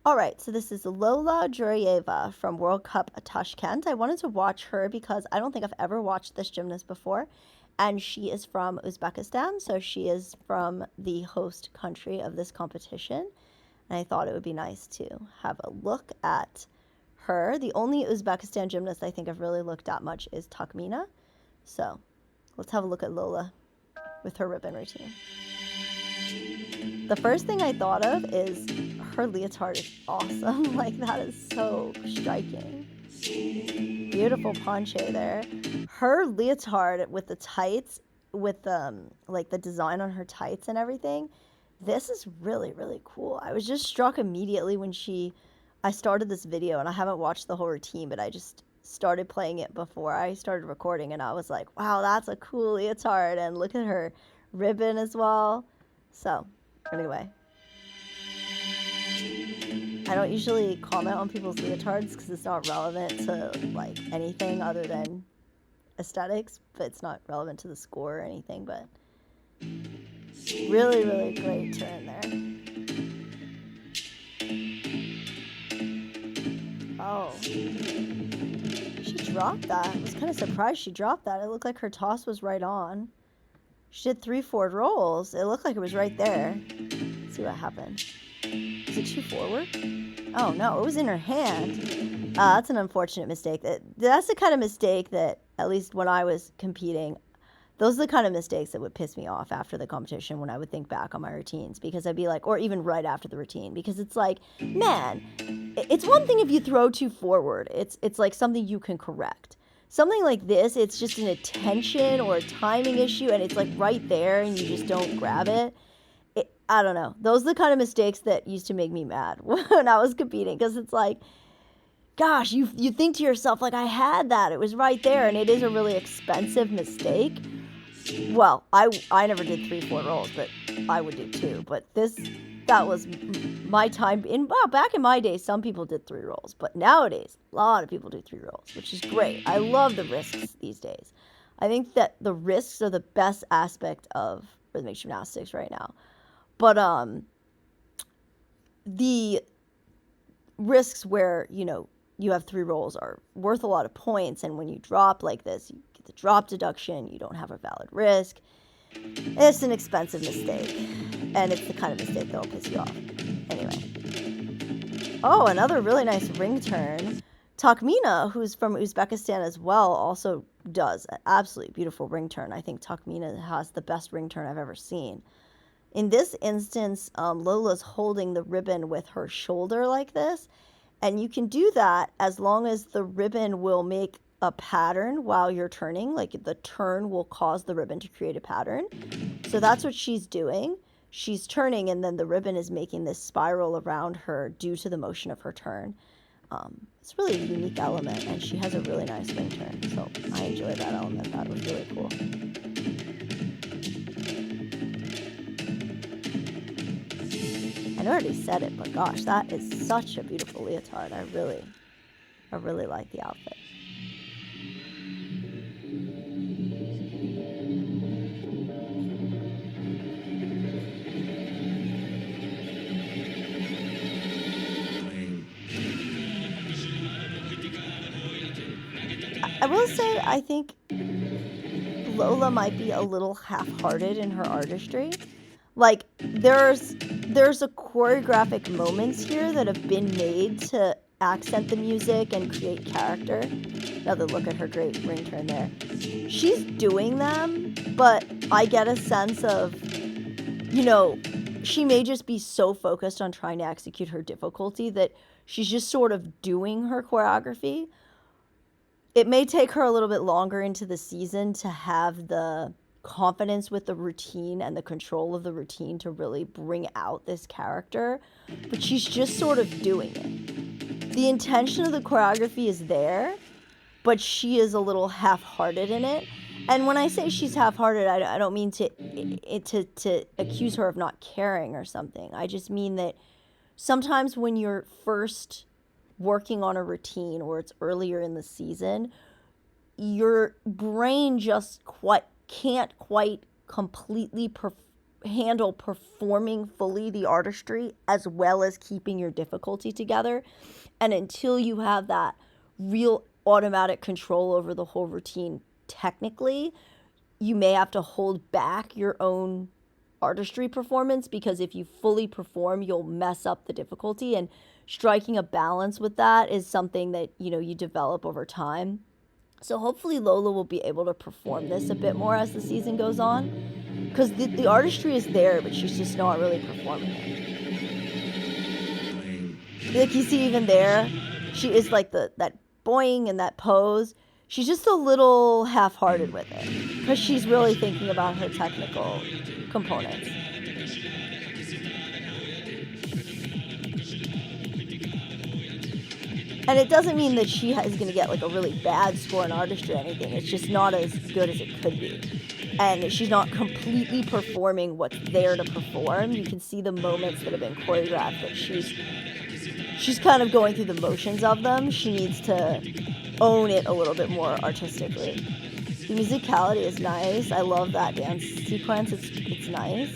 All right, so this is Lola Djuraeva from World Cup Tashkent. I wanted to watch her because I don't think I've ever watched this gymnast before, and she is from Uzbekistan, so she is from the host country of this competition, and I thought it would be nice to have a look at her. The only Uzbekistan gymnast I think I've really looked at much is Takmina, so let's have a look at Lola with her ribbon routine. The first thing I thought of is her leotard is awesome. Like, that is so striking. Beautiful ponche there. Her leotard with the tights, with like the design on her tights and everything, this is really, really cool. I was just struck immediately when I started this video, and I haven't watched the whole routine, but I just started playing it before I started recording, and I was like, wow, that's a cool leotard, and look at her ribbon as well. So anyway, I don't usually comment on people's leotards because it's not relevant to like anything other than aesthetics, but it's not relevant to the score or anything. But really, really great turn there. Oh, she dropped that. I was kind of surprised she dropped that. It looked like her toss was right on. She did 3 forward rolls. It looked like it was right there. Let's see what happened. Is it too forward? Oh no, it was in her hand. That's an unfortunate mistake. That's the kind of mistake that, at least when I was competing, those are the kind of mistakes that would piss me off after the competition when I would think back on my routines, because I'd be like, or even right after the routine, because it's like, man, it's one thing if you throw too forward. It's like something you can correct. Something like this, it's just an attention or a timing issue, and it's like right there and you just don't grab it. I don't know. Those are the kind of mistakes that used to make me mad when I was competing, because it's like, gosh, you think to yourself, like, I had that. It was right there, and it is a really expensive mistake. Well, I never did 3 4 rolls, but I would do 2. But that was my time. Back in my day, some people did 3 rolls, but nowadays, a lot of people do 3 rolls, which is great. I love the risks these days. I think that the risks are the best aspect of rhythmic gymnastics right now. But the risks where, you have 3 rolls are worth a lot of points, and when you drop like this, you get the drop deduction, you don't have a valid risk. It's an expensive mistake, and it's the kind of mistake that'll piss you off. Anyway. Oh, another really nice ring turn. Takmina, who's from Uzbekistan as well, also does an absolutely beautiful ring turn. I think Takmina has the best ring turn I've ever seen. In this instance, Lola's holding the ribbon with her shoulder like this, and you can do that as long as the ribbon will make a pattern while you're turning. Like, the turn will cause the ribbon to create a pattern. So that's what she's doing. She's turning, and then the ribbon is making this spiral around her due to the motion of her turn. It's really a unique element, and she has a really nice ring turn, so I enjoy that element. That was really cool. I already said it, but gosh, that is such a beautiful leotard. I really like the outfit. I will say, I think Lola might be a little half-hearted in her artistry. Like, there's a choreographic moments here that have been made to accent the music and create character. Another look at her great ring turn there. She's doing them, but I get a sense of, she may just be so focused on trying to execute her difficulty that she's just sort of doing her choreography. It may take her a little bit longer into the season to have the confidence with the routine and the control of the routine to really bring out this character, but she's just sort of doing it. The intention of the choreography is there, but she is a little half-hearted in it. And when I say she's half-hearted, I don't mean to accuse her of not caring or something. I just mean that sometimes when you're first working on a routine, or it's earlier in the season, your brain just can't quite completely handle performing fully the artistry as well as keeping your difficulty together. And until you have that real automatic control over the whole routine technically, you may have to hold back your own artistry performance, because if you fully perform, you'll mess up the difficulty. And striking a balance with that is something that, you develop over time. So hopefully Lola will be able to perform this a bit more as the season goes on, because the artistry is there, but she's just not really performing it. Like you see even there, she is like that boing and that pose. She's just a little half-hearted with it, because she's really thinking about her technical components. And it doesn't mean that she is going to get like a really bad score in artistry or anything. It's just not as good as it could be. And she's not completely performing what's there to perform. You can see the moments that have been choreographed that she's kind of going through the motions of them. She needs to own it a little bit more artistically. The musicality is nice. I love that dance sequence. It's nice.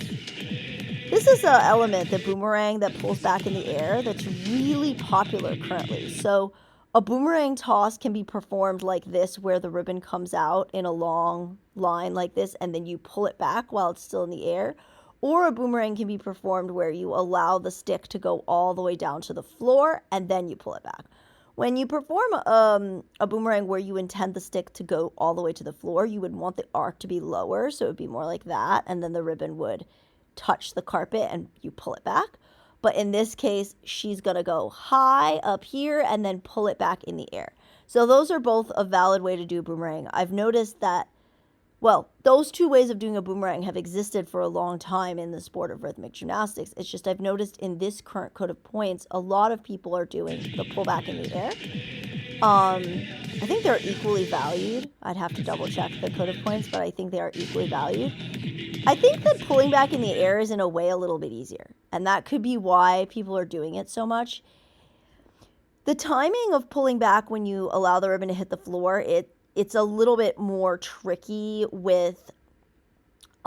This is an element, the boomerang that pulls back in the air, that's really popular currently. So a boomerang toss can be performed like this, where the ribbon comes out in a long line like this, and then you pull it back while it's still in the air. Or a boomerang can be performed where you allow the stick to go all the way down to the floor, and then you pull it back. When you perform a boomerang where you intend the stick to go all the way to the floor, you would want the arc to be lower, so it would be more like that, and then the ribbon would touch the carpet and you pull it back. But in this case, she's going to go high up here and then pull it back in the air. So those are both a valid way to do a boomerang. I've noticed that, well, those two ways of doing a boomerang have existed for a long time in the sport of rhythmic gymnastics. It's just I've noticed in this current code of points, a lot of people are doing the pull back in the air. I think they're equally valued. I'd have to double check the code of points, but I think they are equally valued. I think that pulling back in the air is in a way a little bit easier, and that could be why people are doing it so much. The timing of pulling back when you allow the ribbon to hit the floor, it's a little bit more tricky with,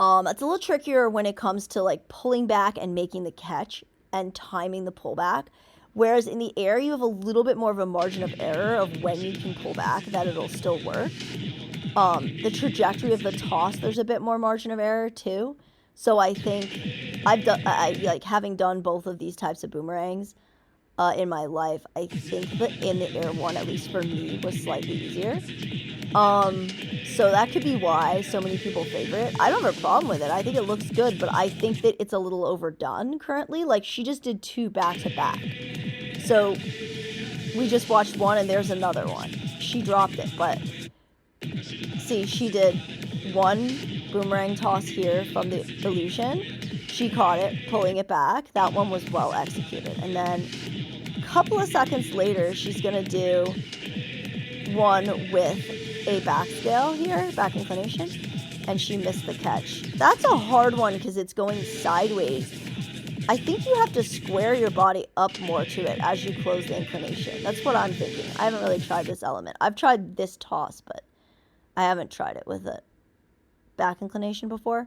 it's a little trickier when it comes to like pulling back and making the catch and timing the pullback. Whereas in the air, you have a little bit more of a margin of error of when you can pull back, that it'll still work. The trajectory of the toss, there's a bit more margin of error too. So I think having done both of these types of boomerangs in my life, I think the in the air one, at least for me, was slightly easier. So that could be why so many people favor it. I don't have a problem with it. I think it looks good, but I think that it's a little overdone currently. Like, she just did 2 back-to-back. So we just watched one and there's another one. She dropped it, but see, she did 1 boomerang toss here from the illusion. She caught it, pulling it back. That one was well executed. And then a couple of seconds later, she's going to do one with a back scale here, back inclination, and she missed the catch. That's a hard one because it's going sideways. I think you have to square your body up more to it as you close the inclination. That's what I'm thinking. I haven't really tried this element. I've tried this toss, but I haven't tried it with a back inclination before.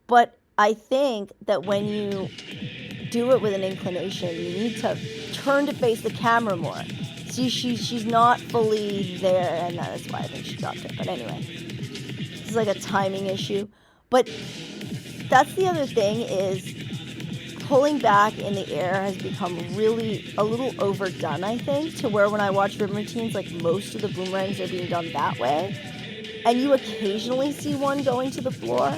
But I think that when you do it with an inclination, you need to turn to face the camera more. See, she's not fully there, and that's why I think she dropped it. But anyway, this is like a timing issue. But that's the other thing, is pulling back in the air has become really a little overdone, I think, to where when I watch rhythm routines, like most of the boomerangs are being done that way. And you occasionally see one going to the floor.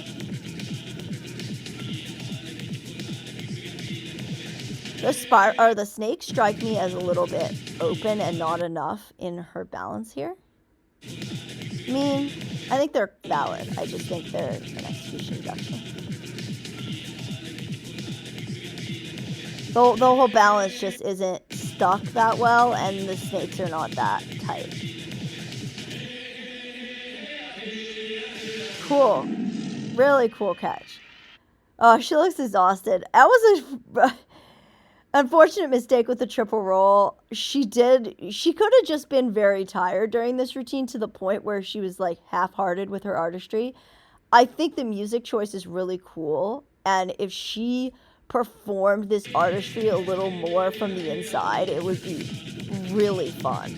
The snakes strike me as a little bit open and not enough in her balance here. I mean, I think they're valid. I just think they're an execution reduction. The whole balance just isn't stuck that well, and the snakes are not that tight. Cool. Really cool catch. Oh, she looks exhausted. That was a unfortunate mistake with the triple roll. She could have just been very tired during this routine, to the point where she was like half-hearted with her artistry. I think the music choice is really cool. And if she performed this artistry a little more from the inside, it would be really fun.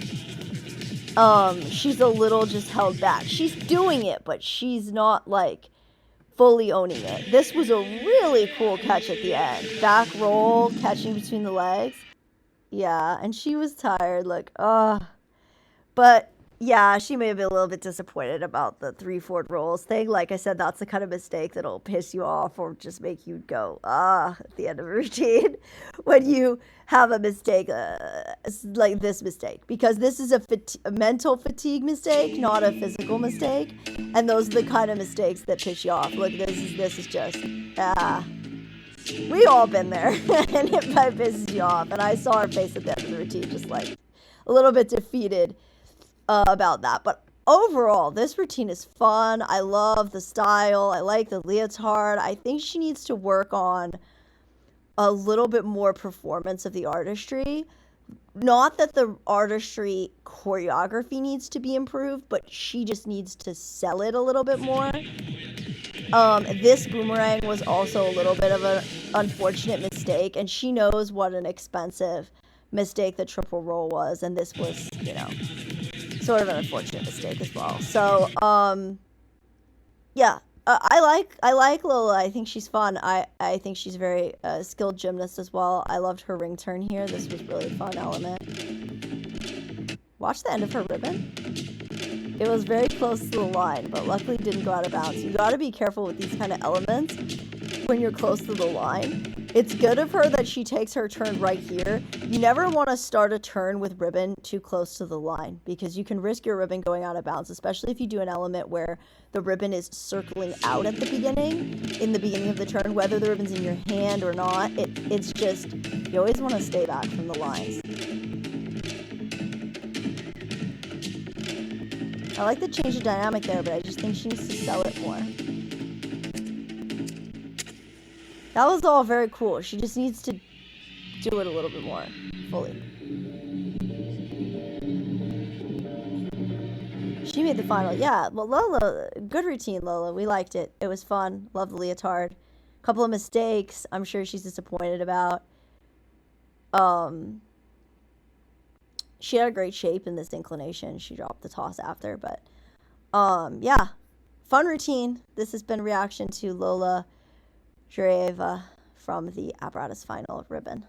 She's a little just held back. She's doing it, but she's not like fully owning it. This was a really cool catch at the end. Back roll, catching between the legs. Yeah, and she was tired, like, but yeah, she may have been a little bit disappointed about the 3 forward rolls thing. Like I said, that's the kind of mistake that'll piss you off or just make you go, at the end of a routine when you have a mistake like this mistake. Because this is a mental fatigue mistake, not a physical mistake. And those are the kind of mistakes that piss you off. Look, this is just, we all been there. And it pisses you off. And I saw her face at the end of the routine just like a little bit defeated about that. But overall, this routine is fun. I love the style. I like the leotard. I think she needs to work on a little bit more performance of the artistry. Not that the artistry choreography needs to be improved, but she just needs to sell it a little bit more. This boomerang was also a little bit of an unfortunate mistake, and she knows what an expensive mistake the triple roll was, and this was, sort of an unfortunate mistake as well. So, yeah, I like Lola. I think she's fun. I think she's a very skilled gymnast as well. I loved her ring turn here. This was really a fun element. Watch the end of her ribbon. It was very close to the line, but luckily didn't go out of bounds. You got to be careful with these kind of elements when you're close to the line. It's good of her that she takes her turn right here. You never want to start a turn with ribbon too close to the line because you can risk your ribbon going out of bounds, especially if you do an element where the ribbon is circling out at the beginning, in the beginning of the turn, whether the ribbon's in your hand or not. It's just, you always want to stay back from the lines. I like the change of dynamic there, but I just think she needs to sell it more. That was all very cool. She just needs to do it a little bit more fully. She made the final. Yeah, well, Lola, good routine, Lola. We liked it. It was fun. Loved the leotard. Couple of mistakes I'm sure she's disappointed about. She had a great shape in this inclination. She dropped the toss after, but yeah, fun routine. This has been a reaction to Lola Djuraeva from the apparatus final ribbon.